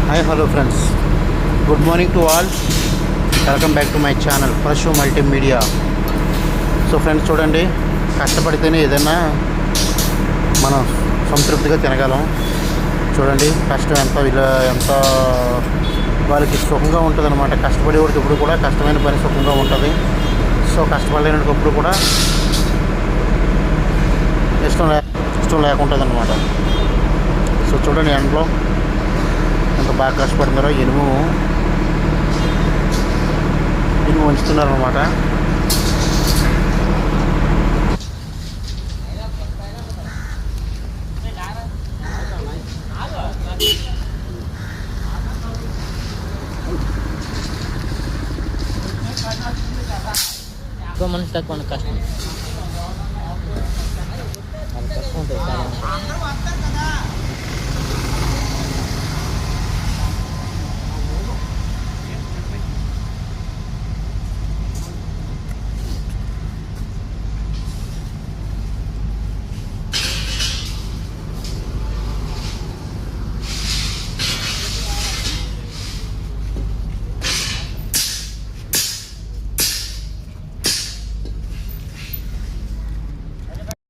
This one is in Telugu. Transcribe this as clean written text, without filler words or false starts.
Hi hello friends, good morning to all. Welcome back to my channel fresh multimedia. So friends చూడండి, కష్టపడితేనే ఏదైనా మనం సంతృప్తిగా తినగలం. చూడండి కష్టం ఎంత వాళ్ళకి సుఖంగా ఉంటుంది అనమాట. కష్టపడేవాడికి ఎప్పుడు కూడా కష్టమైన పని సుఖంగా ఉంటుంది. సో కష్టపడలేనివాడికి ఎప్పుడు కూడా ఇష్టం లేకుంటుంది అనమాట. సో చూడండి ఎండలో ఎంత బాగా కష్టపడుతున్నారో. ఇనుము ఉంచుతున్నారు అనమాట. మనిషి తక్కువ కష్టం, కష్టం ఉంటుంది చాలా.